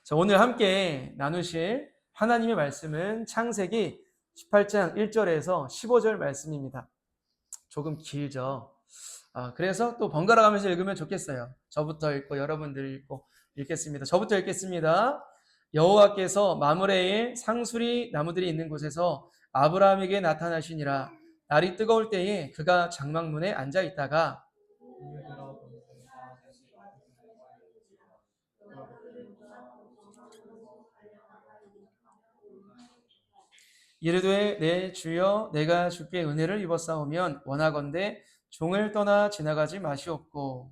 자, 오늘 함께 나누실 하나님의 말씀은 창세기 18장 1절에서 15절 말씀입니다. 조금 길죠. 그래서 또 번갈아 가면서 읽으면 좋겠어요. 저부터 읽고 여러분들 읽고 읽겠습니다. 저부터 읽겠습니다. 여호와께서 마므레에 상수리 나무들이 있는 곳에서 아브라함에게 나타나시니라. 날이 뜨거울 때에 그가 장막문에 앉아 있다가 이르되 내 주여 내가 주께 은혜를 입었사오면 원하건대 종을 떠나 지나가지 마시옵고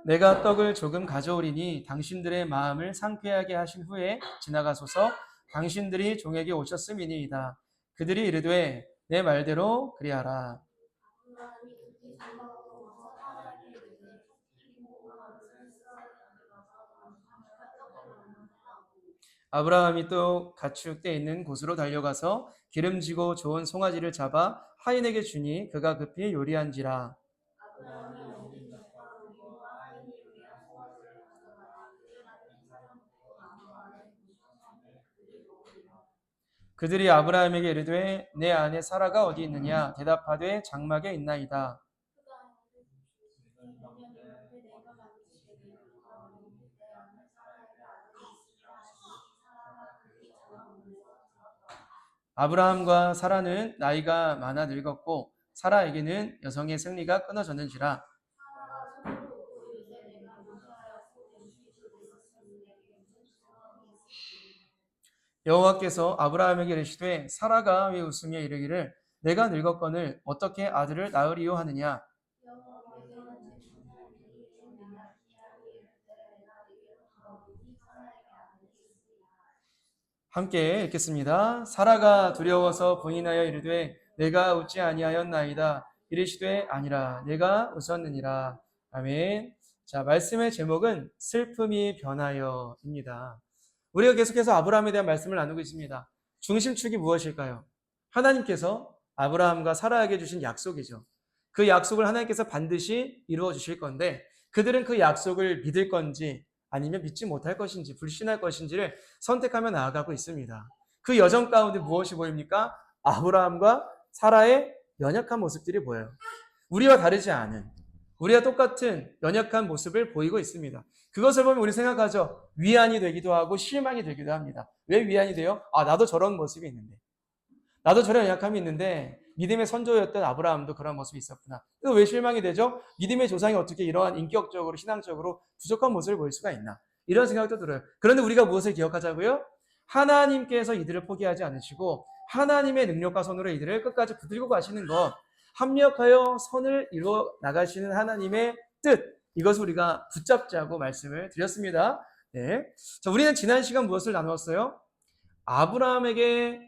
내가 떡을 조금 가져오리니 당신들의 마음을 상쾌하게 하신 후에 지나가소서. 당신들이 종에게 오셨음이니이다. 그들이 이르되 내 말대로 그리하라. 아브라함이 또 가축대 있는 곳으로 달려가서 기름지고 좋은 송아지를 잡아 하인에게 주니 그가 급히 요리한지라. 그들이 아브라함에게 이르되 내 아내 사라가 어디 있느냐? 대답하되 장막에 있나이다. 아브라함과 사라는 나이가 많아 늙었고 사라에게는 여성의 생리가 끊어졌는지라. 여호와께서 아브라함에게 이르시되 사라가 왜 웃으며 이르기를 내가 늙었거늘 어떻게 아들을 낳으리요 하느냐. 함께 읽겠습니다. 사라가 두려워서 부인하여 이르되 내가 웃지 아니하였나이다. 이르시되 아니라 내가 웃었느니라. 아멘. 자, 말씀의 제목은 슬픔이 변하여입니다. 우리가 계속해서 아브라함에 대한 말씀을 나누고 있습니다. 중심축이 무엇일까요? 하나님께서 아브라함과 사라에게 주신 약속이죠. 그 약속을 하나님께서 반드시 이루어 주실 건데 그들은 그 약속을 믿을 건지 아니면 믿지 못할 것인지 불신할 것인지를 선택하며 나아가고 있습니다. 그 여정 가운데 무엇이 보입니까? 아브라함과 사라의 연약한 모습들이 보여요. 우리와 다르지 않은, 우리와 똑같은 연약한 모습을 보이고 있습니다. 그것을 보면 우리 생각하죠. 위안이 되기도 하고 실망이 되기도 합니다. 왜 위안이 돼요? 나도 저런 모습이 있는데. 나도 저런 연약함이 있는데 믿음의 선조였던 아브라함도 그런 모습이 있었구나. 그래서 왜 실망이 되죠? 믿음의 조상이 어떻게 이러한 인격적으로 신앙적으로 부족한 모습을 보일 수가 있나? 이런 생각도 들어요. 그런데 우리가 무엇을 기억하자고요? 하나님께서 이들을 포기하지 않으시고 하나님의 능력과 손으로 이들을 끝까지 붙들고 가시는 것, 합력하여 선을 이루어 나가시는 하나님의 뜻, 이것을 우리가 붙잡자고 말씀을 드렸습니다. 네. 자, 우리는 지난 시간 무엇을 나누었어요? 아브라함에게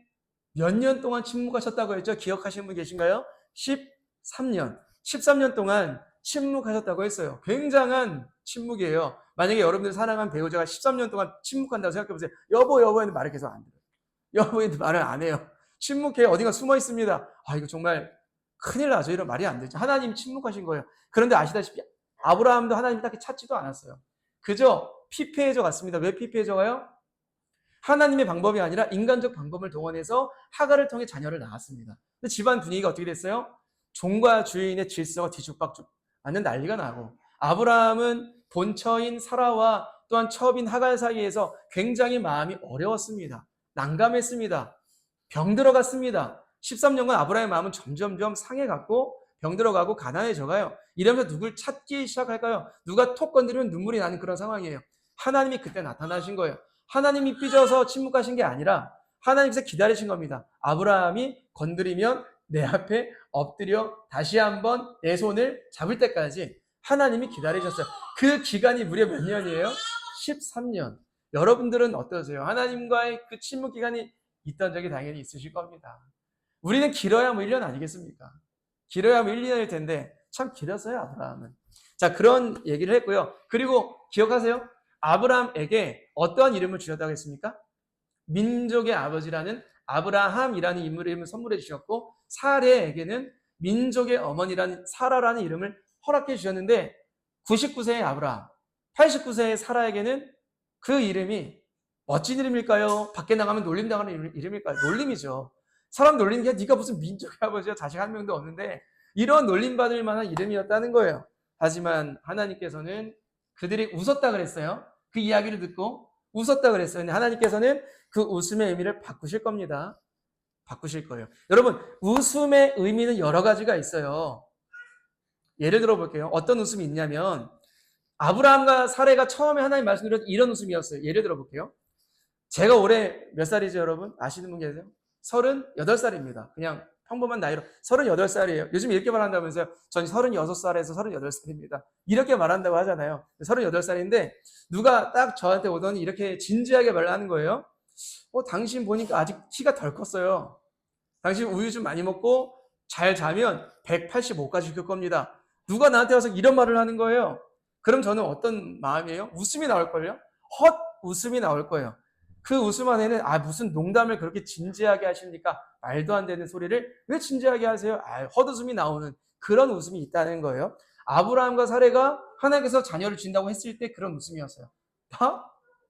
몇 년 동안 침묵하셨다고 했죠? 기억하시는 분 계신가요? 13년. 13년 동안 침묵하셨다고 했어요. 굉장한 침묵이에요. 만약에 여러분들 사랑한 배우자가 13년 동안 침묵한다고 생각해보세요. 여보, 여보 했는데 말을 계속 안 들어요. 여보 했는데 말을 안 해요. 침묵해요. 어딘가 숨어 있습니다. 이거 정말 큰일 나죠. 이런 말이 안 되죠. 하나님 침묵하신 거예요. 그런데 아시다시피 아브라함도 하나님 딱히 찾지도 않았어요. 그저 피폐해져 갔습니다. 왜 피폐해져 가요? 하나님의 방법이 아니라 인간적 방법을 동원해서 하갈을 통해 자녀를 낳았습니다. 근데 집안 분위기가 어떻게 됐어요? 종과 주인의 질서가 뒤죽박죽하는 난리가 나고 아브라함은 본처인 사라와 또한 처인 하갈 사이에서 굉장히 마음이 어려웠습니다. 난감했습니다. 병들어갔습니다. 13년간 아브라함의 마음은 점점점 상해갔고 병들어가고 가난해져가요. 이러면서 누굴 찾기 시작할까요? 누가 톡 건드리면 눈물이 나는 그런 상황이에요. 하나님이 그때 나타나신 거예요. 하나님이 삐져서 침묵하신 게 아니라 하나님께서 기다리신 겁니다. 아브라함이 건드리면 내 앞에 엎드려 다시 한번 내 손을 잡을 때까지 하나님이 기다리셨어요. 그 기간이 무려 몇 년이에요? 13년. 여러분들은 어떠세요? 하나님과의 그 침묵 기간이 있던 적이 당연히 있으실 겁니다. 우리는 길어야 1년 아니겠습니까? 길어야 1, 2년일 텐데 참 길었어요, 아브라함은. 자, 그런 얘기를 했고요. 그리고 기억하세요? 아브라함에게 어떠한 이름을 주셨다고 했습니까? 민족의 아버지라는 아브라함이라는 인물의 이름을 선물해 주셨고 사레에게는 민족의 어머니라는 사라라는 이름을 허락해 주셨는데 99세의 아브라함, 89세의 사라에게는 그 이름이 멋진 이름일까요? 밖에 나가면 놀림당하는 이름일까요? 놀림이죠. 사람 놀리는 게 네가 무슨 민족의 아버지야, 자식 한 명도 없는데 이런 놀림받을 만한 이름이었다는 거예요. 하지만 하나님께서는 그들이 웃었다 그랬어요. 그 이야기를 듣고 웃었다 그랬어요. 근데 하나님께서는 그 웃음의 의미를 바꾸실 겁니다. 바꾸실 거예요. 여러분, 웃음의 의미는 여러 가지가 있어요. 예를 들어 볼게요. 어떤 웃음이 있냐면 아브라함과 사레가 처음에 하나님 말씀드렸던 이런 웃음이었어요. 예를 들어 볼게요. 제가 올해 몇 살이죠, 여러분? 아시는 분 계세요? 38살입니다. 그냥 평범한 나이로 38살이에요. 요즘 이렇게 말한다면서요. 전 36살에서 38살입니다. 이렇게 말한다고 하잖아요. 38살인데 누가 딱 저한테 오더니 이렇게 진지하게 말을 하는 거예요. 당신 보니까 아직 키가 덜 컸어요. 당신 우유 좀 많이 먹고 잘 자면 185까지 클 겁니다. 누가 나한테 와서 이런 말을 하는 거예요. 그럼 저는 어떤 마음이에요? 웃음이 나올걸요? 헛 웃음이 나올 거예요. 그 웃음 안에는 무슨 농담을 그렇게 진지하게 하십니까? 말도 안 되는 소리를 왜 진지하게 하세요? 헛웃음이 나오는 그런 웃음이 있다는 거예요. 아브라함과 사레가 하나님께서 자녀를 준다고 했을 때 그런 웃음이었어요. 나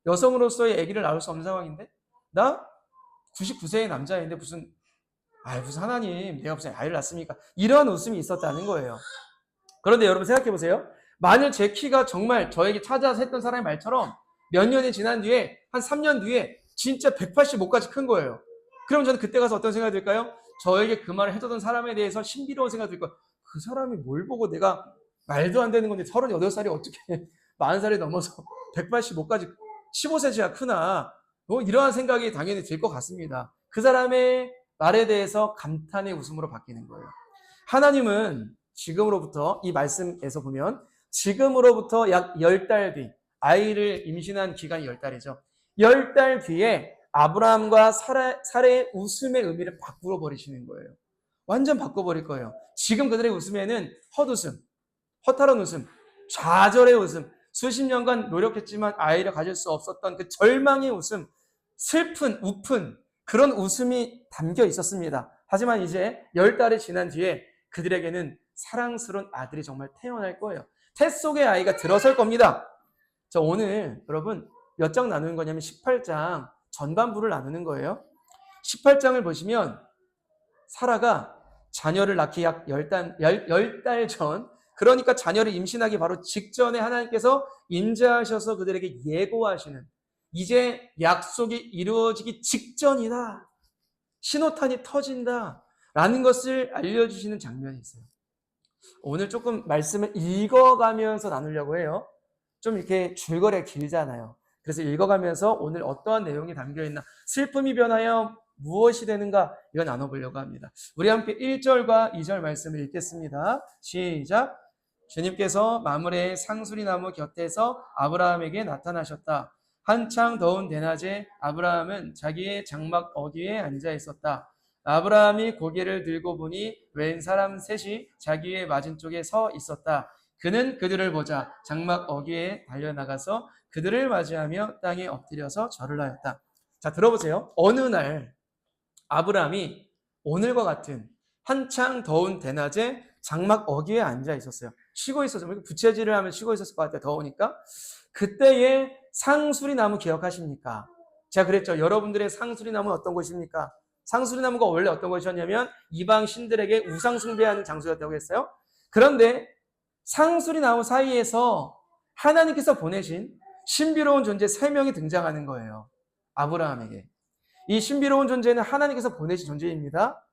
여성으로서의 아기를 낳을 수 없는 상황인데 나 99세의 남자인데 무슨 하나님 내가 무슨 아이를 낳습니까? 이런 웃음이 있었다는 거예요. 그런데 여러분 생각해 보세요. 만일 제 키가 정말 저에게 찾아서 했던 사람의 말처럼 몇 년이 지난 뒤에 한 3년 뒤에 진짜 185까지 큰 거예요. 그럼 저는 그때 가서 어떤 생각이 들까요? 저에게 그 말을 해줬던 사람에 대해서 신비로운 생각이 들 거예요. 그 사람이 뭘 보고 내가 말도 안 되는 건데 38살이 어떻게 40살이 넘어서 185까지 15cm가 크나 이러한 생각이 당연히 들 것 같습니다. 그 사람의 말에 대해서 감탄의 웃음으로 바뀌는 거예요. 하나님은 지금으로부터 이 말씀에서 보면 지금으로부터 약 10달 뒤 아이를 임신한 기간이 10달이죠. 10달 뒤에 아브라함과 사레의 웃음의 의미를 바꾸어 버리시는 거예요. 완전 바꿔버릴 거예요. 지금 그들의 웃음에는 헛웃음, 허탈한 웃음, 좌절의 웃음, 수십 년간 노력했지만 아이를 가질 수 없었던 그 절망의 웃음, 슬픈, 우픈 그런 웃음이 담겨 있었습니다. 하지만 이제 10달이 지난 뒤에 그들에게는 사랑스러운 아들이 정말 태어날 거예요. 태 속의 아이가 들어설 겁니다. 자, 오늘 여러분 몇 장 나누는 거냐면 18장 전반부를 나누는 거예요. 18장을 보시면 사라가 자녀를 낳기 약 10달 전, 그러니까 자녀를 임신하기 바로 직전에 하나님께서 인자하셔서 그들에게 예고하시는, 이제 약속이 이루어지기 직전이다, 신호탄이 터진다 라는 것을 알려주시는 장면이 있어요. 오늘 조금 말씀을 읽어가면서 나누려고 해요. 좀 이렇게 줄거리가 길잖아요. 그래서 읽어가면서 오늘 어떠한 내용이 담겨있나, 슬픔이 변하여 무엇이 되는가, 이거 나눠보려고 합니다. 우리 함께 1절과 2절 말씀을 읽겠습니다. 시작. 주님께서 마므레의 상수리 나무 곁에서 아브라함에게 나타나셨다. 한창 더운 대낮에 아브라함은 자기의 장막 어귀에 앉아 있었다. 아브라함이 고개를 들고 보니 웬 사람 셋이 자기의 맞은쪽에 서 있었다. 그는 그들을 보자 장막 어귀에 달려나가서 그들을 맞이하며 땅에 엎드려서 절을 하였다. 자, 들어보세요. 어느 날 아브라함이 오늘과 같은 한창 더운 대낮에 장막 어귀에 앉아 있었어요. 쉬고 있었어요. 부채질을 하면 쉬고 있었을 것 같아요. 더우니까. 그때의 상수리 나무 기억하십니까? 제가 그랬죠. 여러분들의 상수리 나무는 어떤 곳입니까? 상수리 나무가 원래 어떤 곳이었냐면 이방 신들에게 우상 숭배하는 장소였다고 했어요. 그런데 상수리 나무 사이에서 하나님께서 보내신 신비로운 존재 3명이 등장하는 거예요. 아브라함에게. 이 신비로운 존재는 하나님께서 보내신 존재입니다.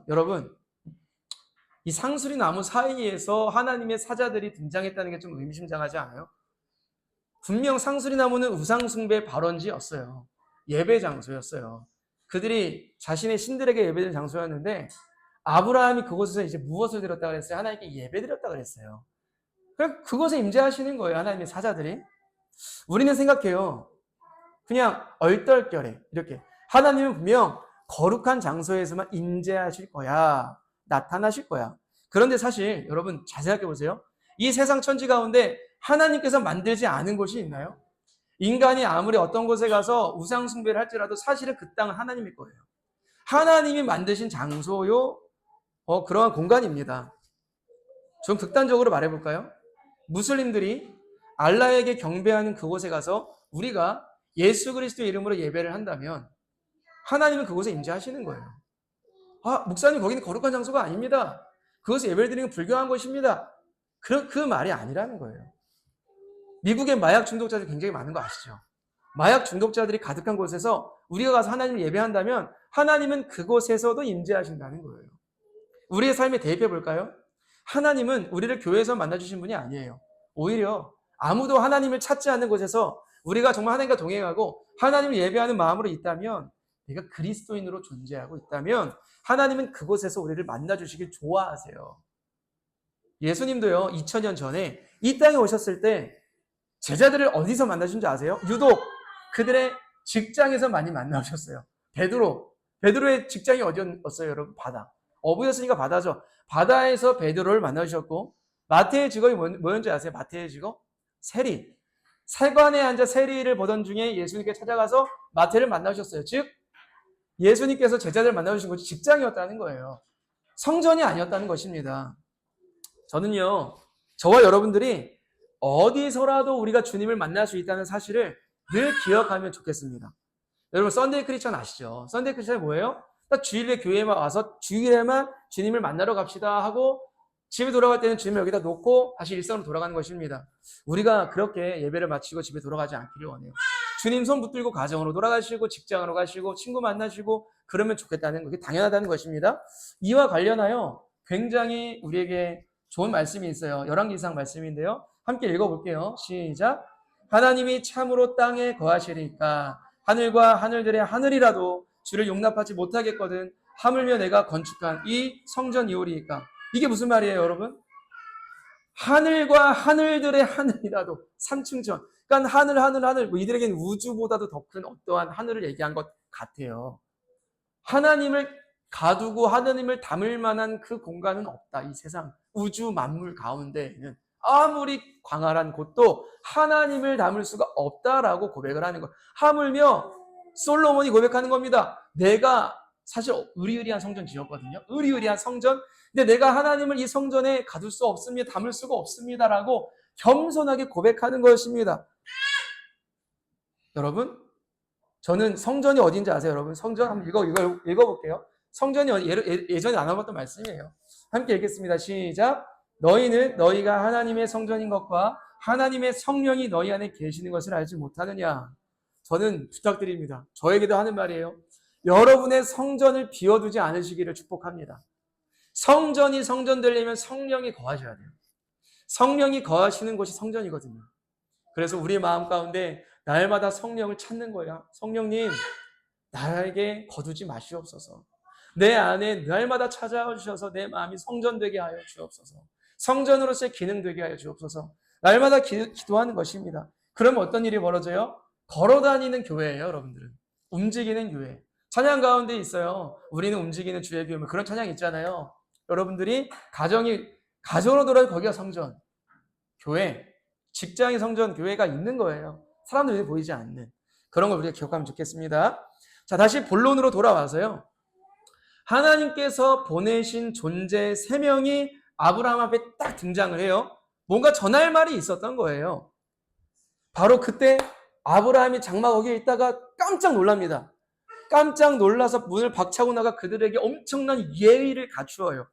여러분, 이 상수리 나무 사이에서 하나님의 사자들이 등장했다는 게 좀 의미심장하지 않아요? 분명 상수리 나무는 우상 숭배 발원지였어요. 예배 장소였어요. 그들이 자신의 신들에게 예배드린 장소였는데 아브라함이 그곳에서 이제 무엇을 드렸다고 그랬어요? 하나님께 예배 드렸다고 그랬어요. 그곳에 임재하시는 거예요, 하나님의 사자들이. 우리는 생각해요. 그냥 얼떨결에 이렇게 하나님은 분명 거룩한 장소에서만 임재하실 거야, 나타나실 거야. 그런데 사실 여러분 잘 생각해 보세요. 이 세상 천지 가운데 하나님께서 만들지 않은 곳이 있나요? 인간이 아무리 어떤 곳에 가서 우상 숭배를 할지라도 사실은 그 땅은 하나님일 거예요. 하나님이 만드신 장소요, 그러한 공간입니다. 좀 극단적으로 말해볼까요? 무슬림들이 알라에게 경배하는 그곳에 가서 우리가 예수 그리스도의 이름으로 예배를 한다면 하나님은 그곳에 임재하시는 거예요. 아, 목사님 거기는 거룩한 장소가 아닙니다. 그것을 예배를 드리는 건 불교한 것입니다. 그 말이 아니라는 거예요. 미국에 마약 중독자들이 굉장히 많은 거 아시죠? 마약 중독자들이 가득한 곳에서 우리가 가서 하나님을 예배한다면 하나님은 그곳에서도 임재하신다는 거예요. 우리의 삶에 대입해 볼까요? 하나님은 우리를 교회에서 만나주신 분이 아니에요. 오히려 아무도 하나님을 찾지 않는 곳에서 우리가 정말 하나님과 동행하고 하나님을 예배하는 마음으로 있다면, 내가 그리스도인으로 존재하고 있다면 하나님은 그곳에서 우리를 만나주시길 좋아하세요. 예수님도요, 2000년 전에 이 땅에 오셨을 때 제자들을 어디서 만나신 줄 아세요? 유독 그들의 직장에서 많이 만나셨어요. 베드로의 직장이 어디였어요, 여러분? 바다. 어부였으니까 바다죠. 바다에서 베드로를 만나주셨고, 마태의 직업이 뭐였는지 아세요? 마태의 직업? 세리. 세관에 앉아 세리를 보던 중에 예수님께 찾아가서 마태를 만나주셨어요. 즉 예수님께서 제자들을 만나주신 것이 직장이었다는 거예요. 성전이 아니었다는 것입니다. 저는요, 저와 여러분들이 어디서라도 우리가 주님을 만날 수 있다는 사실을 늘 기억하면 좋겠습니다. 여러분, 썬데이 크리스천 아시죠? 썬데이 크리스천이 뭐예요? 딱 주일에 교회에만 와서 주일에만 주님을 만나러 갑시다 하고 집에 돌아갈 때는 주님을 여기다 놓고 다시 일상으로 돌아가는 것입니다. 우리가 그렇게 예배를 마치고 집에 돌아가지 않기를 원해요. 주님 손 붙들고 가정으로 돌아가시고 직장으로 가시고 친구 만나시고 그러면 좋겠다는 것이 당연하다는 것입니다. 이와 관련하여 굉장히 우리에게 좋은 말씀이 있어요. 열왕기상 말씀인데요. 함께 읽어볼게요. 시작. 하나님이 참으로 땅에 거하시리까 하늘과 하늘들의 하늘이라도 주를 용납하지 못하겠거든 하물며 내가 건축한 이 성전이오리이까. 이게 무슨 말이에요, 여러분? 하늘과 하늘들의 하늘이라도 산층전. 그러니까 하늘 뭐 이들에게는 우주보다도 더 큰 어떠한 하늘을 얘기한 것 같아요. 하나님을 가두고 하나님을 담을 만한 그 공간은 없다. 이 세상 우주 만물 가운데에는 아무리 광활한 곳도 하나님을 담을 수가 없다라고 고백을 하는 것. 하물며 솔로몬이 고백하는 겁니다. 내가 사실 의리의리한 성전 지었거든요. 의리의리한 성전. 근데 내가 하나님을 이 성전에 가둘 수 없습니다. 담을 수가 없습니다라고 겸손하게 고백하는 것입니다. 여러분, 저는 성전이 어딘지 아세요, 여러분? 성전 한번 읽어볼게요. 성전이 예전에 나눠봤던 말씀이에요. 함께 읽겠습니다. 시작. 너희는 너희가 하나님의 성전인 것과 하나님의 성령이 너희 안에 계시는 것을 알지 못하느냐. 저는 부탁드립니다. 저에게도 하는 말이에요. 여러분의 성전을 비워두지 않으시기를 축복합니다. 성전이 성전 되려면 성령이 거하셔야 돼요. 성령이 거하시는 곳이 성전이거든요. 그래서 우리의 마음 가운데 날마다 성령을 찾는 거야. 성령님, 나에게 거두지 마시옵소서. 내 안에 날마다 찾아와 주셔서 내 마음이 성전되게 하여 주옵소서. 성전으로서의 기능 되게 하여 주옵소서. 날마다 기도하는 것입니다. 그러면 어떤 일이 벌어져요? 걸어다니는 교회예요, 여러분들은. 움직이는 교회. 찬양 가운데 있어요. 우리는 움직이는 주의 교회. 그런 찬양 있잖아요. 여러분들이 가정으로 돌아도 거기가 성전. 교회, 직장이 성전, 교회가 있는 거예요. 사람들이 보이지 않는. 그런 걸 우리가 기억하면 좋겠습니다. 자, 다시 본론으로 돌아와서요. 하나님께서 보내신 존재 3명이 아브라함 앞에 딱 등장을 해요. 뭔가 전할 말이 있었던 거예요. 바로 그때 아브라함이 장막 거기에 있다가 깜짝 놀랍니다. 깜짝 놀라서 문을 박차고 나가 그들에게 엄청난 예의를 갖추어요.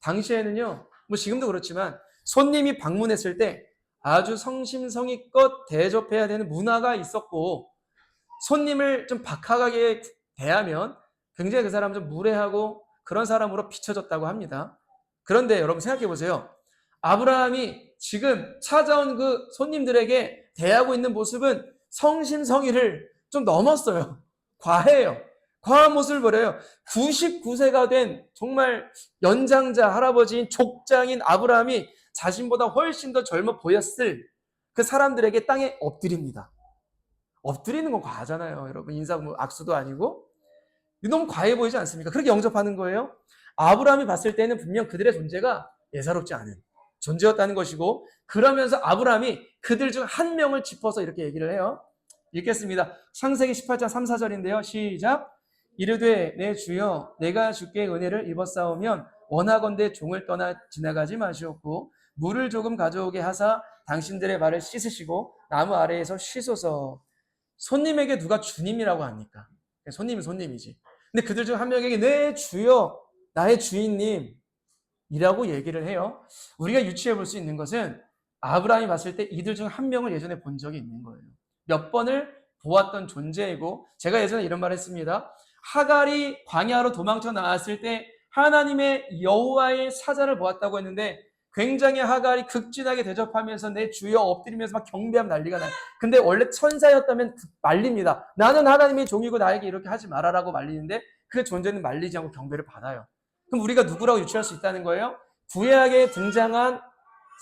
당시에는요, 뭐 지금도 그렇지만 손님이 방문했을 때 아주 성심성의껏 대접해야 되는 문화가 있었고, 손님을 좀 박하게 대하면 굉장히 그 사람 좀 무례하고 그런 사람으로 비춰졌다고 합니다. 그런데 여러분 생각해 보세요. 아브라함이 지금 찾아온 그 손님들에게 대하고 있는 모습은 성심성의를 좀 넘었어요. 과해요. 과한 모습을 버려요. 99세가 된 정말 연장자 할아버지인 족장인 아브라함이 자신보다 훨씬 더 젊어 보였을 그 사람들에게 땅에 엎드립니다. 엎드리는 건 과하잖아요. 여러분, 인사 악수도 아니고. 너무 과해 보이지 않습니까? 그렇게 영접하는 거예요. 아브라함이 봤을 때는 분명 그들의 존재가 예사롭지 않은 존재였다는 것이고, 그러면서 아브라함이 그들 중 한 명을 짚어서 이렇게 얘기를 해요. 읽겠습니다. 창세기 18장 3, 4절인데요. 시작. 이르되 내 주여 내가 주께 은혜를 입었사오면 원하건대 종을 떠나 지나가지 마시옵고 물을 조금 가져오게 하사 당신들의 발을 씻으시고 나무 아래에서 쉬소서. 손님에게 누가 주님이라고 합니까? 손님은 손님이지. 근데 그들 중 한 명에게 네 주여 나의 주인님 이라고 얘기를 해요. 우리가 유추해 볼 수 있는 것은 아브라함이 봤을 때 이들 중 한 명을 예전에 본 적이 있는 거예요. 몇 번을 보았던 존재이고, 제가 예전에 이런 말을 했습니다. 하갈이 광야로 도망쳐 나왔을 때 하나님의 여호와의 사자를 보았다고 했는데 굉장히 하갈이 극진하게 대접하면서 내 주여 엎드리면서 막 경배하면 난리가 나요. 근데 원래 천사였다면 말립니다. 나는 하나님의 종이고 나에게 이렇게 하지 말아라고 말리는데 그 존재는 말리지 않고 경배를 받아요. 그럼 우리가 누구라고 유추할 수 있다는 거예요? 구약에 등장한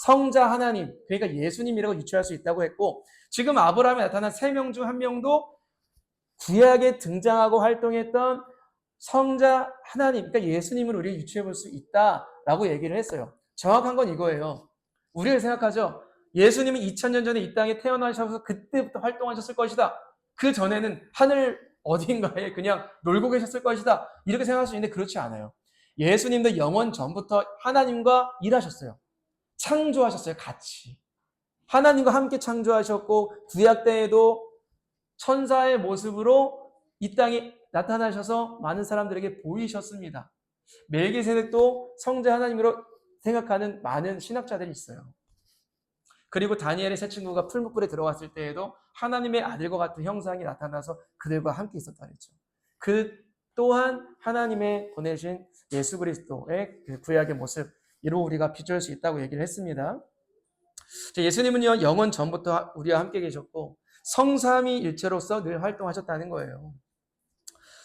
성자 하나님, 그러니까 예수님이라고 유추할 수 있다고 했고, 지금 아브라함에 나타난 3명 중 1명도 구약에 등장하고 활동했던 성자 하나님, 그러니까 예수님을 우리가 유추해 볼 수 있다라고 얘기를 했어요. 정확한 건 이거예요. 우리가 생각하죠. 예수님은 2000년 전에 이 땅에 태어나셔서 그때부터 활동하셨을 것이다. 그 전에는 하늘 어딘가에 그냥 놀고 계셨을 것이다. 이렇게 생각할 수 있는데 그렇지 않아요. 예수님도 영원 전부터 하나님과 일하셨어요. 창조하셨어요. 같이. 하나님과 함께 창조하셨고 구약 때에도 천사의 모습으로 이 땅에 나타나셔서 많은 사람들에게 보이셨습니다. 멜기세덱도 성자 하나님으로 생각하는 많은 신학자들이 있어요. 그리고 다니엘의 세 친구가 풀무불에 들어갔을 때에도 하나님의 아들과 같은 형상이 나타나서 그들과 함께 있었다 그랬죠. 그 또한 하나님의 보내신 예수 그리스도의 그 구약의 모습으로 우리가 비춰볼 수 있다고 얘기를 했습니다. 예수님은요, 영원 전부터 우리와 함께 계셨고 성삼위일체로서 늘 활동하셨다는 거예요.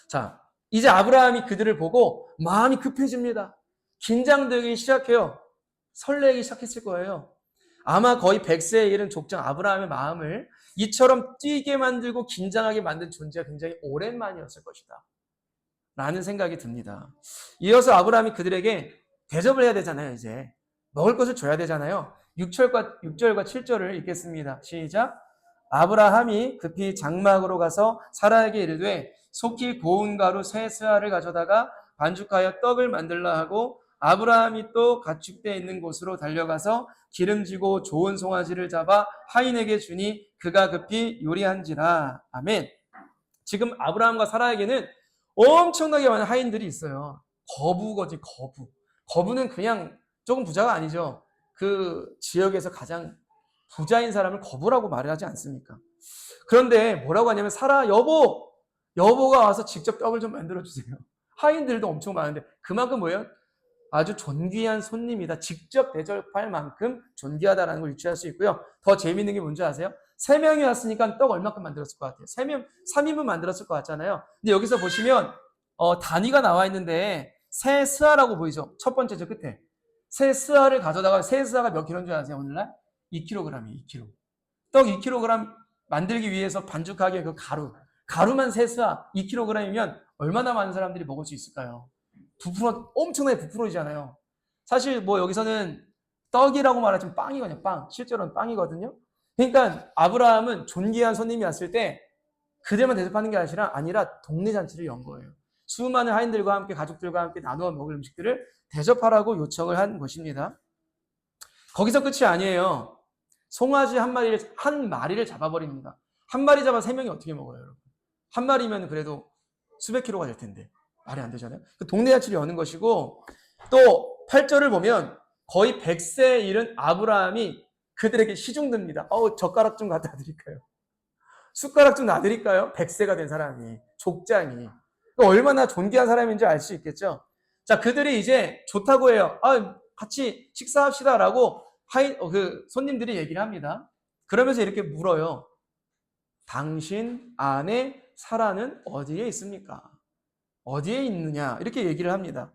자, 이제 아브라함이 그들을 보고 마음이 급해집니다. 긴장되기 시작해요. 설레기 시작했을 거예요. 아마 거의 100세에 이른 족장 아브라함의 마음을 이처럼 뛰게 만들고 긴장하게 만든 존재가 굉장히 오랜만이었을 것이다 라는 생각이 듭니다. 이어서 아브라함이 그들에게 대접을 해야 되잖아요. 이제 먹을 것을 줘야 되잖아요. 6절과 7절을 읽겠습니다. 시작. 아브라함이 급히 장막으로 가서 사라에게 이르되 속히 고운 가루 세 스아를 가져다가 반죽하여 떡을 만들라 하고 아브라함이 또 가축대 있는 곳으로 달려가서 기름지고 좋은 송아지를 잡아 하인에게 주니 그가 급히 요리한지라. 아멘. 지금 아브라함과 사라에게는 엄청나게 많은 하인들이 있어요. 거부거지, 거부. 거부는 그냥 조금 부자가 아니죠. 그 지역에서 가장 부자인 사람을 거부라고 말을 하지 않습니까? 그런데 뭐라고 하냐면 사라 여보가 와서 직접 떡을 좀 만들어주세요. 하인들도 엄청 많은데 그만큼 뭐예요? 아주 존귀한 손님이다. 직접 대접할 만큼 존귀하다라는 걸 유추할 수 있고요. 더 재미있는 게 뭔지 아세요? 3명이 왔으니까 떡 얼마큼 만들었을 것 같아요? 3인분 만들었을 것 같잖아요. 근데 여기서 보시면 단위가 나와 있는데 세 스아라고 보이죠? 첫 번째 저 끝에. 세 스아를 가져다가 세 스아가 몇 킬로인 줄 아세요? 오늘날? 2kg이에요. 2kg. 떡 2kg 만들기 위해서 반죽하기에 그 가루만 세 스아 2kg이면 얼마나 많은 사람들이 먹을 수 있을까요? 부풀어, 엄청나게 부풀어지잖아요. 사실 뭐 여기서는 떡이라고 말하지만 빵이거든요. 빵. 실제로는 빵이거든요. 그러니까 아브라함은 존귀한 손님이 왔을 때 그들만 대접하는 게 아니라 동네 잔치를 연 거예요. 수많은 하인들과 함께 가족들과 함께 나누어 먹을 음식들을 대접하라고 요청을 한 것입니다. 거기서 끝이 아니에요. 송아지 한 마리를 잡아버립니다. 한 마리 잡아 3명이 어떻게 먹어요, 여러분? 한 마리면 그래도 수백 킬로가 될 텐데 말이 안 되잖아요. 동네 잔치를 여는 것이고 또 8절을 보면 거의 100세에 이른 아브라함이 그들에게 시중듭니다. 젓가락 좀 갖다 드릴까요? 숟가락 좀 놔드릴까요? 100세가 된 사람이, 족장이. 얼마나 존귀한 사람인지 알 수 있겠죠? 자, 그들이 이제 좋다고 해요. 같이 식사합시다라고 손님들이 얘기를 합니다. 그러면서 이렇게 물어요. 당신 아내 사라는 어디에 있습니까? 어디에 있느냐? 이렇게 얘기를 합니다.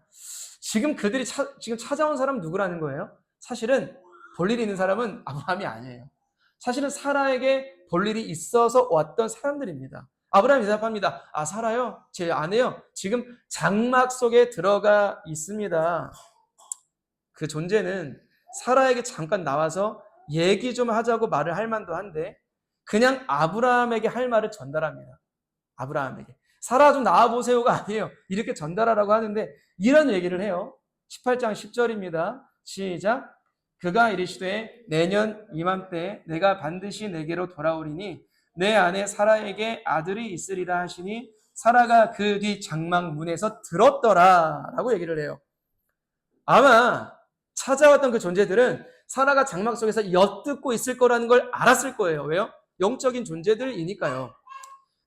지금 그들이 지금 찾아온 사람은 누구라는 거예요? 사실은 볼일이 있는 사람은 아브라함이 아니에요. 사실은 사라에게 볼일이 있어서 왔던 사람들입니다. 아브라함이 대답합니다. 사라요? 제 아내요? 지금 장막 속에 들어가 있습니다. 그 존재는 사라에게 잠깐 나와서 얘기 좀 하자고 말을 할 만도 한데 그냥 아브라함에게 할 말을 전달합니다. 아브라함에게. 사라 좀 나와보세요가 아니에요. 이렇게 전달하라고 하는데 이런 얘기를 해요. 18장 10절입니다. 시작. 그가 이르시되 내년 이맘때 내가 반드시 내게로 돌아오리니 내 아내 사라에게 아들이 있으리라 하시니 사라가 그 뒤 장막 문에서 들었더라 라고 얘기를 해요. 아마 찾아왔던 그 존재들은 사라가 장막 속에서 엿듣고 있을 거라는 걸 알았을 거예요. 왜요? 영적인 존재들이니까요.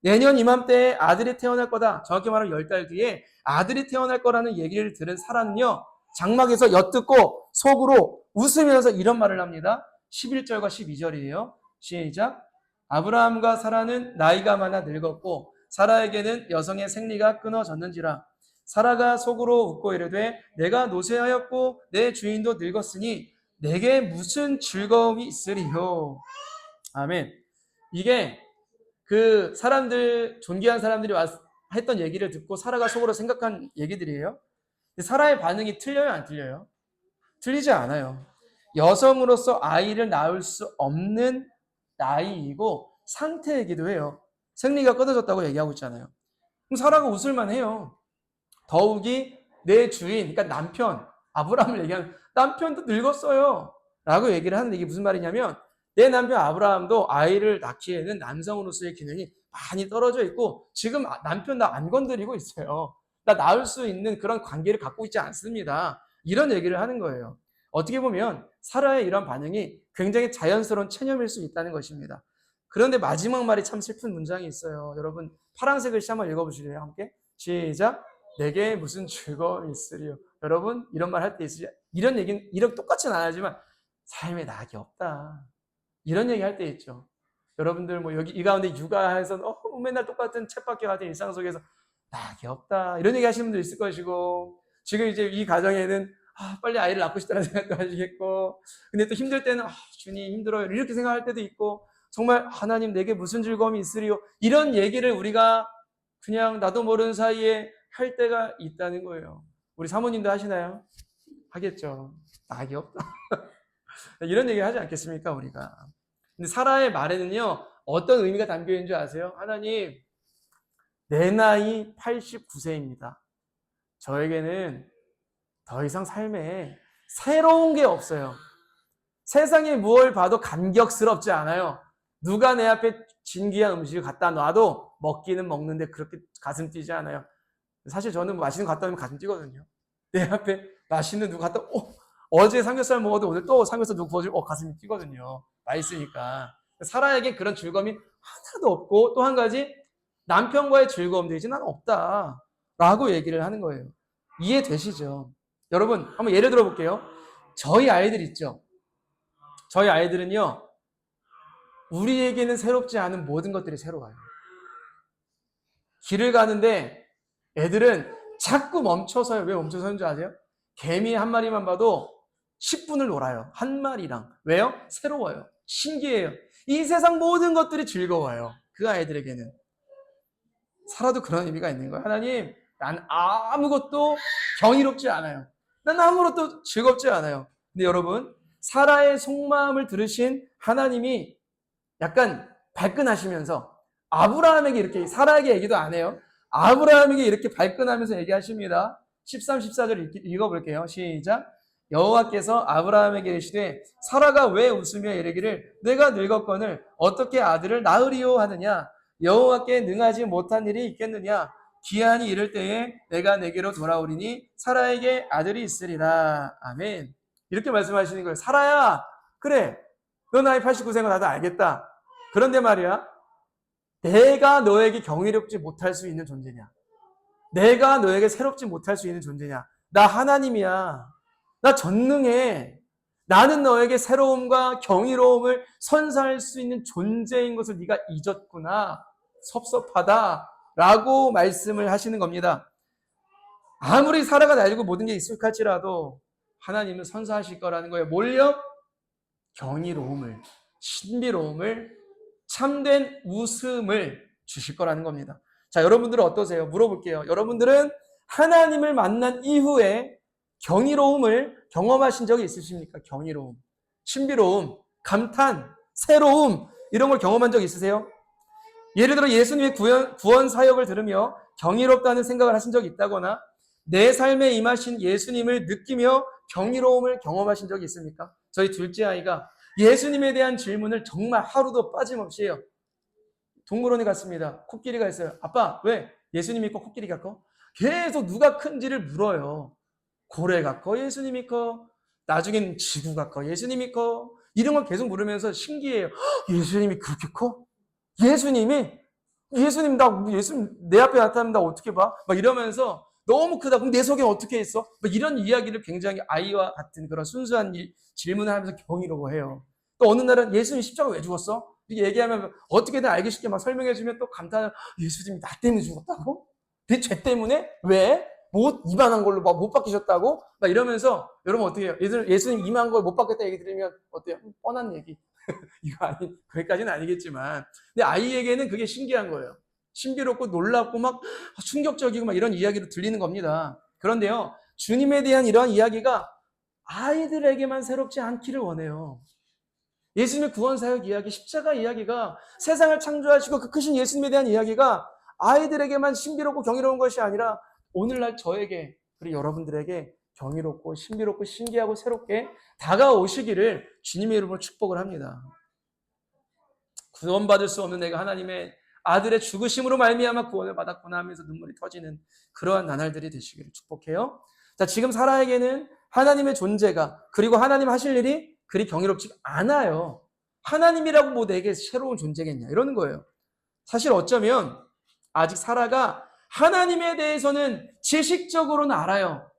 내년 이맘때에 아들이 태어날 거다. 정확히 말하면 10달 뒤에 아들이 태어날 거라는 얘기를 들은 사라는요. 장막에서 엿듣고 속으로 웃으면서 이런 말을 합니다. 11절과 12절이에요. 시작. 아브라함과 사라는 나이가 많아 늙었고 사라에게는 여성의 생리가 끊어졌는지라. 사라가 속으로 웃고 이르되 내가 노쇠하였고 내 주인도 늙었으니 내게 무슨 즐거움이 있으리요. 아멘. 이게 그 사람들, 존귀한 사람들이 했던 얘기를 듣고 사라가 속으로 생각한 얘기들이에요. 사라의 반응이 틀려요, 안 틀려요? 틀리지 않아요. 여성으로서 아이를 낳을 수 없는 나이이고 상태이기도 해요. 생리가 끊어졌다고 얘기하고 있잖아요. 그럼 사라가 웃을만 해요. 더욱이 내 주인, 그러니까 남편, 아브라함을 얘기하면 남편도 늙었어요 라고 얘기를 하는데 이게 무슨 말이냐면 내 남편 아브라함도 아이를 낳기에는 남성으로서의 기능이 많이 떨어져 있고 지금 남편 나 안 건드리고 있어요. 나 낳을 수 있는 그런 관계를 갖고 있지 않습니다. 이런 얘기를 하는 거예요. 어떻게 보면 사라의 이런 반응이 굉장히 자연스러운 체념일 수 있다는 것입니다. 그런데 마지막 말이 참 슬픈 문장이 있어요. 여러분 파란색 글씨 한번 읽어보실래요? 함께? 시작. 내게 무슨 즐거움이 있으리요. 여러분 이런 말 할 때 있으죠? 이런 얘기는 이렇게 똑같이는 안 하지만 삶에 낙이 없다. 이런 얘기 할 때 있죠. 여러분들 뭐 여기 이 가운데 육아해서 맨날 똑같은 쳇바퀴 같은 일상 속에서 낙이 없다. 이런 얘기 하시는 분들 있을 것이고 지금 이제 이 가정에는 빨리 아이를 낳고 싶다는 생각도 하시겠고 근데 또 힘들 때는 주님 힘들어요. 이렇게 생각할 때도 있고 정말 하나님 내게 무슨 즐거움이 있으리요. 이런 얘기를 우리가 그냥 나도 모르는 사이에 할 때가 있다는 거예요. 우리 사모님도 하시나요? 하겠죠. 낙이 없다. 이런 얘기 하지 않겠습니까, 우리가? 근데 사라의 말에는요, 어떤 의미가 담겨 있는 줄 아세요? 하나님, 내 나이 89세입니다. 저에게는 더 이상 삶에 새로운 게 없어요. 세상에 무엇을 봐도 감격스럽지 않아요. 누가 내 앞에 진귀한 음식을 갖다 놔도 먹기는 먹는데 그렇게 가슴 뛰지 않아요. 사실 저는 맛있는 거 갖다 놓으면 가슴 뛰거든요. 내 앞에 맛있는 누가 갖다 어제 삼겹살 먹어도 오늘 또 삼겹살 누구 구워주면 가슴이 뛰거든요. 맛있으니까. 사라에게 그런 즐거움이 하나도 없고 또 한 가지 남편과의 즐거움도 이제 난 없다 라고 얘기를 하는 거예요. 이해되시죠? 여러분 한번 예를 들어 볼게요. 저희 아이들 있죠. 저희 아이들은요. 우리에게는 새롭지 않은 모든 것들이 새로워요. 길을 가는데 애들은 자꾸 멈춰서요. 왜 멈춰서는 줄 아세요? 개미 한 마리만 봐도 10분을 놀아요. 한 마리랑. 왜요? 새로워요. 신기해요. 이 세상 모든 것들이 즐거워요. 그 아이들에게는. 살아도 그런 의미가 있는 거예요. 하나님, 난 아무것도 경이롭지 않아요. 난 아무것도 즐겁지 않아요. 근데 여러분, 사라의 속마음을 들으신 하나님이 약간 발끈하시면서 아브라함에게 이렇게 사라에게 얘기도 안 해요. 아브라함에게 이렇게 발끈하면서 얘기하십니다. 13, 14절 읽어볼게요. 시작. 여호와께서 아브라함에게 이르시되 사라가 왜 웃으며 이르기를 내가 늙었거늘 어떻게 아들을 낳으리요 하느냐. 여호와께 능하지 못한 일이 있겠느냐. 기한이 이를 때에 내가 내게로 돌아오리니 사라에게 아들이 있으리라. 아멘. 이렇게 말씀하시는 거예요. 사라야, 그래, 너 나이 89세인 거 나도 알겠다. 그런데 말이야, 내가 너에게 경이롭지 못할 수 있는 존재냐? 내가 너에게 새롭지 못할 수 있는 존재냐? 나 하나님이야. 나 전능해. 나는 너에게 새로움과 경이로움을 선사할 수 있는 존재인 것을 네가 잊었구나. 섭섭하다. 라고 말씀을 하시는 겁니다. 아무리 사라가 날고 모든 게 익숙할지라도 하나님은 선사하실 거라는 거예요. 뭘요? 경이로움을, 신비로움을, 참된 웃음을 주실 거라는 겁니다. 자, 여러분들은 어떠세요? 물어볼게요. 여러분들은 하나님을 만난 이후에 경이로움을 경험하신 적이 있으십니까? 경이로움, 신비로움, 감탄, 새로움 이런 걸 경험한 적 있으세요? 예를 들어 예수님의 구원 사역을 들으며 경이롭다는 생각을 하신 적이 있다거나 내 삶에 임하신 예수님을 느끼며 경이로움을 경험하신 적이 있습니까? 저희 둘째 아이가 예수님에 대한 질문을 정말 하루도 빠짐없이 해요. 동물원에 갔습니다. 코끼리가 있어요. 아빠, 왜? 예수님이 커? 코끼리가 커? 계속 누가 큰지를 물어요. 고래가 커? 예수님이 커? 나중엔 지구가 커? 예수님이 커? 이런 걸 계속 물으면서 신기해요. 예수님이 그렇게 커? 예수님, 예수님 내 앞에 나타나면 나 어떻게 봐? 막 이러면서 너무 크다. 그럼 내 속에 어떻게 있어? 막 이런 이야기를 굉장히 아이와 같은 그런 순수한 질문을 하면서 경이로워해요. 또 어느 날은 예수님 십자가 왜 죽었어? 이렇게 얘기하면 어떻게든 알기 쉽게 막 설명해주면 또 감탄을, 예수님이 나 때문에 죽었다고? 내 죄 때문에? 왜? 못 이만한 걸로 막 못 바뀌셨다고? 막 이러면서 여러분 어떻게 해요? 예수님 이만한 걸 못 받겠다 얘기 들으면 어때요? 뻔한 얘기. 이거 거기까지는 아니겠지만. 근데 아이에게는 그게 신기한 거예요. 신비롭고 놀랍고 막 충격적이고 막 이런 이야기로 들리는 겁니다. 그런데요, 주님에 대한 이러한 이야기가 아이들에게만 새롭지 않기를 원해요. 예수님의 구원 사역 이야기, 십자가 이야기가 세상을 창조하시고 그 크신 예수님에 대한 이야기가 아이들에게만 신비롭고 경이로운 것이 아니라 오늘날 저에게 그리고 여러분들에게 경이롭고 신비롭고 신기하고 새롭게 다가오시기를 주님의 이름으로 축복을 합니다. 구원받을 수 없는 내가 하나님의 아들의 죽으심으로 말미암아 구원을 받았구나 하면서 눈물이 터지는 그러한 나날들이 되시기를 축복해요. 자, 지금 사라에게는 하나님의 존재가 그리고 하나님 하실 일이 그리 경이롭지 않아요. 하나님이라고 뭐 내게 새로운 존재겠냐 이러는 거예요. 사실 어쩌면 아직 사라가 하나님에 대해서는 지식적으로는 알아요.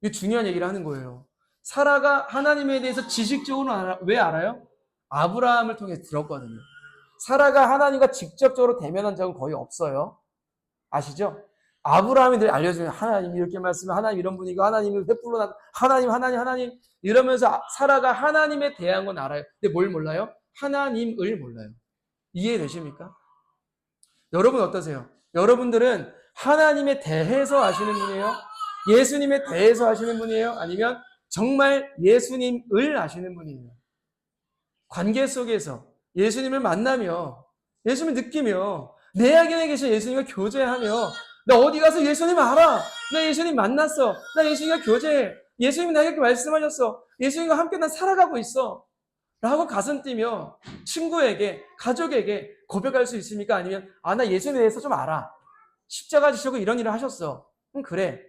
이게 중요한 얘기를 하는 거예요. 사라가 하나님에 대해서 지식적으로는 왜 알아요? 아브라함을 통해 들었거든요. 사라가 하나님과 직접적으로 대면한 적은 거의 없어요. 아시죠? 아브라함이 늘 알려주는 하나님 이렇게 말씀해, 하나님 이런 분이고 하나님을 횃불로 하나님 이러면서 사라가 하나님에 대한 건 알아요. 근데 뭘 몰라요? 하나님을 몰라요. 이해되십니까? 여러분 어떠세요? 여러분들은 하나님에 대해서 아시는 분이에요? 예수님에 대해서 아시는 분이에요? 아니면 정말 예수님을 아시는 분이에요? 관계 속에서 예수님을 만나며 예수님을 느끼며 내 안에 계신 예수님과 교제하며 나 어디 가서 예수님 알아. 나 예수님 만났어. 나 예수님과 교제해. 예수님이 나에게 말씀하셨어. 예수님과 함께 난 살아가고 있어. 라고 가슴 뛰며 친구에게 가족에게 고백할 수 있습니까? 아니면 나 예수님에 대해서 좀 알아. 십자가 지시고 이런 일을 하셨어. 그래.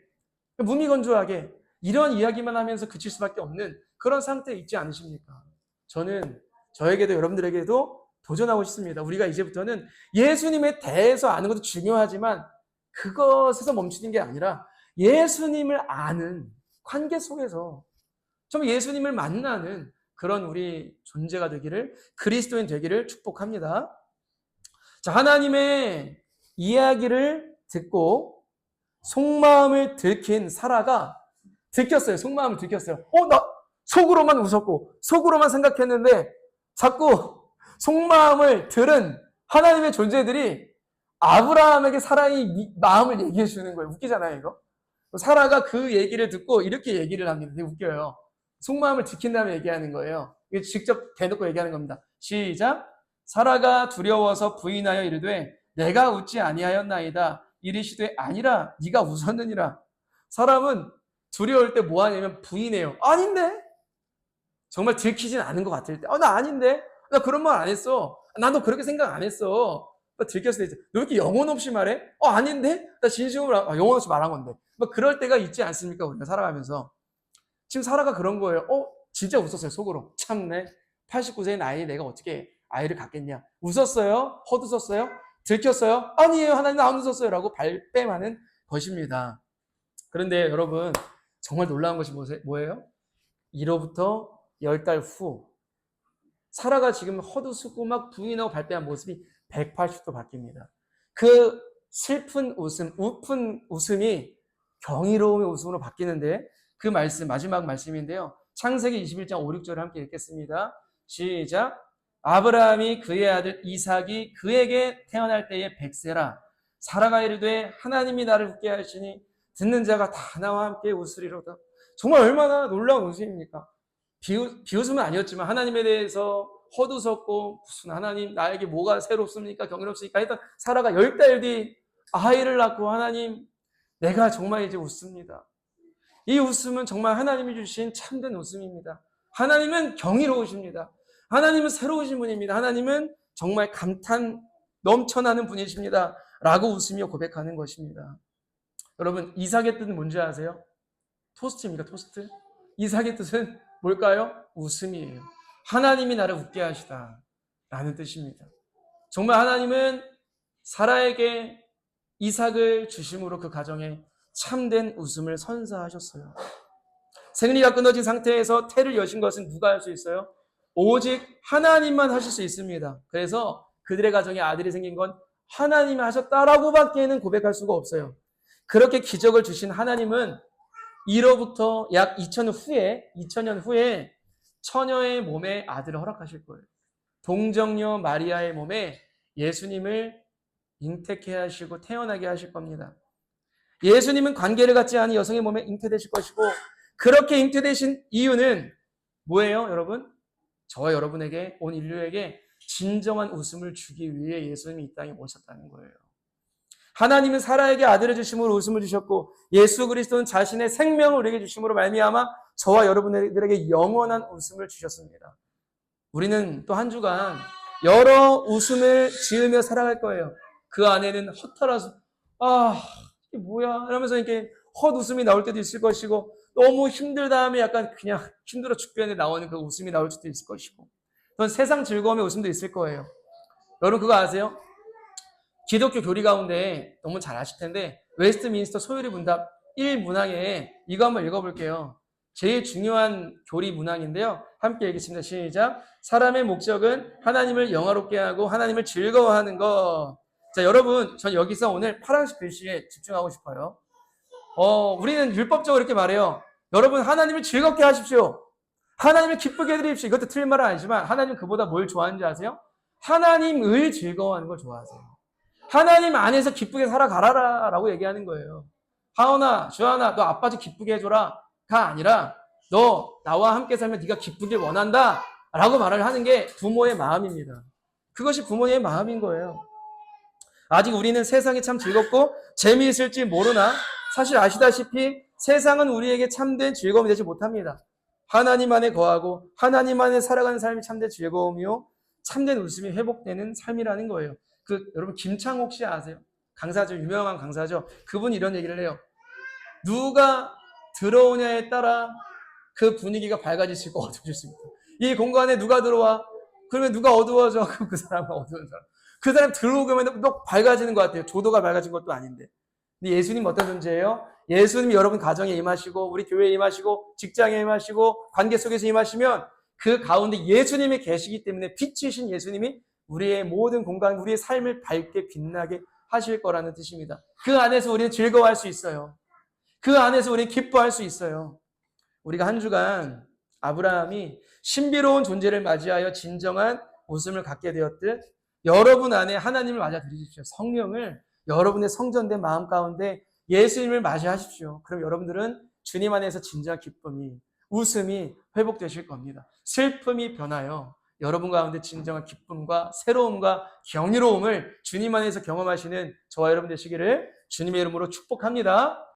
무미건조하게 이런 이야기만 하면서 그칠 수밖에 없는 그런 상태에 있지 않으십니까? 저는 저에게도 여러분들에게도 도전하고 싶습니다. 우리가 이제부터는 예수님에 대해서 아는 것도 중요하지만 그것에서 멈추는 게 아니라 예수님을 아는 관계 속에서 좀 예수님을 만나는 그런 우리 존재가 되기를, 그리스도인 되기를 축복합니다. 자, 하나님의 이야기를 듣고 속마음을 들킨 사라가 들켰어요. 속마음을 들켰어요. 나 속으로만 웃었고 속으로만 생각했는데 자꾸 속마음을 들은 하나님의 존재들이 아브라함에게 사라의 마음을 얘기해 주는 거예요. 웃기잖아요, 이거. 사라가 그 얘기를 듣고 이렇게 얘기를 합니다. 되게 웃겨요. 속마음을 지킨 다음에 얘기하는 거예요. 이게 직접 대놓고 얘기하는 겁니다. 시작. 사라가 두려워서 부인하여 이르되 내가 웃지 아니하였나이다. 이르시되 아니라 네가 웃었느니라. 사람은 두려울 때 뭐 하냐면 부인해요. 아닌데? 정말 들키진 않은 것 같을 때. 나 아닌데? 나 그런 말 안 했어. 나도 그렇게 생각 안 했어. 들켰을 때, 너 왜 이렇게 영혼 없이 말해? 아닌데? 나 진심으로 영혼 없이 말한 건데. 그럴 때가 있지 않습니까? 우리가 살아가면서. 지금 사라가 그런 거예요. 진짜 웃었어요, 속으로. 참네. 89세의 나이에 내가 어떻게 아이를 갖겠냐. 웃었어요? 헛웃었어요? 들켰어요? 아니에요. 하나님 안 웃었어요. 라고 발뺌하는 것입니다. 그런데 여러분, 정말 놀라운 것이 뭐예요? 이로부터 10달 후 사라가 지금 헛웃고 막 부인하고 발뺌한 모습이 180도 바뀝니다. 그 슬픈 웃음, 우픈 웃음이 경이로움의 웃음으로 바뀌는데 그 말씀, 마지막 말씀인데요. 창세기 21장 5, 6절을 함께 읽겠습니다. 시작. 아브라함이 그의 아들 이삭이 그에게 태어날 때에 100세라. 사라가 이르되 하나님이 나를 웃게 하시니 듣는 자가 다 나와 함께 웃으리로다. 정말 얼마나 놀라운 웃음입니까? 비웃음은 아니었지만 하나님에 대해서 헛웃었고 무슨 하나님 나에게 뭐가 새롭습니까? 경이롭습니까? 했던 사라가 10달 뒤 아이를 낳고 하나님 내가 정말 이제 웃습니다. 이 웃음은 정말 하나님이 주신 참된 웃음입니다. 하나님은 경이로우십니다. 하나님은 새로우신 분입니다. 하나님은 정말 감탄 넘쳐나는 분이십니다. 라고 웃으며 고백하는 것입니다. 여러분, 이삭의 뜻은 뭔지 아세요? 토스트입니다. 토스트. 이삭의 뜻은 뭘까요? 웃음이에요. 하나님이 나를 웃게 하시다 라는 뜻입니다. 정말 하나님은 사라에게 이삭을 주심으로 그 가정에 참된 웃음을 선사하셨어요. 생리가 끊어진 상태에서 태를 여신 것은 누가 할 수 있어요? 오직 하나님만 하실 수 있습니다. 그래서 그들의 가정에 아들이 생긴 건 하나님이 하셨다라고밖에는 고백할 수가 없어요. 그렇게 기적을 주신 하나님은 이로부터 약 2000년 후에 처녀의 몸에 아들을 허락하실 거예요. 동정녀 마리아의 몸에 예수님을 잉태케 하시고 태어나게 하실 겁니다. 예수님은 관계를 갖지 않은 여성의 몸에 잉태되실 것이고, 그렇게 잉태되신 이유는 뭐예요, 여러분? 저와 여러분에게, 온 인류에게 진정한 웃음을 주기 위해 예수님이 이 땅에 오셨다는 거예요. 하나님은 사라에게 아들을 주심으로 웃음을 주셨고, 예수 그리스도는 자신의 생명을 우리에게 주심으로 말미암아 저와 여러분들에게 영원한 웃음을 주셨습니다. 우리는 또 한 주간 여러 웃음을 지으며 살아갈 거예요. 그 안에는 허탈해서 이게 뭐야 이러면서 이렇게 헛웃음이 나올 때도 있을 것이고, 너무 힘들다 하면 약간 그냥 힘들어 죽겠는데 나오는 그 웃음이 나올 수도 있을 것이고, 또 세상 즐거움의 웃음도 있을 거예요. 여러분 그거 아세요? 기독교 교리 가운데 너무 잘 아실 텐데, 웨스트민스터 소요리 문답 1문항에 이거 한번 읽어볼게요. 제일 중요한 교리 문항인데요. 함께 읽겠습니다. 시작. 사람의 목적은 하나님을 영화롭게 하고 하나님을 즐거워하는 것. 자, 여러분, 전 여기서 오늘 파란색 글씨에 집중하고 싶어요. 우리는 율법적으로 이렇게 말해요. 여러분, 하나님을 즐겁게 하십시오. 하나님을 기쁘게 해드립시오. 이것도 틀린 말은 아니지만, 하나님은 그보다 뭘 좋아하는지 아세요? 하나님을 즐거워하는 걸 좋아하세요. 하나님 안에서 기쁘게 살아가라 라고 얘기하는 거예요. 하은아, 주한아, 너 아빠 좀 기쁘게 해줘라 가 아니라, 너 나와 함께 살면 네가 기쁘길 원한다 라고 말을 하는 게 부모의 마음입니다. 그것이 부모의 마음인 거예요. 아직 우리는 세상이 참 즐겁고 재미있을지 모르나, 사실 아시다시피 세상은 우리에게 참된 즐거움이 되지 못합니다. 하나님 안에 거하고 하나님 안에 살아가는 삶이 참된 즐거움이요, 참된 웃음이 회복되는 삶이라는 거예요. 여러분 김창옥 씨 아세요? 강사죠. 유명한 강사죠. 그분이 이런 얘기를 해요. 누가 들어오냐에 따라 그 분위기가 밝아질 수 있고 어두워질 수 있고, 이 공간에 누가 들어와? 그러면 누가 어두워져? 그럼 그 사람은 어두운 사람. 그 사람 들어오면 또 밝아지는 것 같아요. 조도가 밝아진 것도 아닌데. 근데 예수님 어떤 존재예요? 예수님이 여러분 가정에 임하시고, 우리 교회에 임하시고, 직장에 임하시고, 관계 속에서 임하시면 그 가운데 예수님이 계시기 때문에, 빛이신 예수님이 우리의 모든 공간, 우리의 삶을 밝게 빛나게 하실 거라는 뜻입니다. 그 안에서 우리는 즐거워할 수 있어요. 그 안에서 우리는 기뻐할 수 있어요. 우리가 한 주간 아브라함이 신비로운 존재를 맞이하여 진정한 웃음을 갖게 되었듯, 여러분 안에 하나님을 맞아들이십시오. 성령을 여러분의 성전된 마음 가운데 예수님을 맞이하십시오. 그럼 여러분들은 주님 안에서 진정한 기쁨이, 웃음이 회복되실 겁니다. 슬픔이 변하여 여러분 가운데 진정한 기쁨과 새로움과 경이로움을 주님 안에서 경험하시는 저와 여러분 되시기를 주님의 이름으로 축복합니다.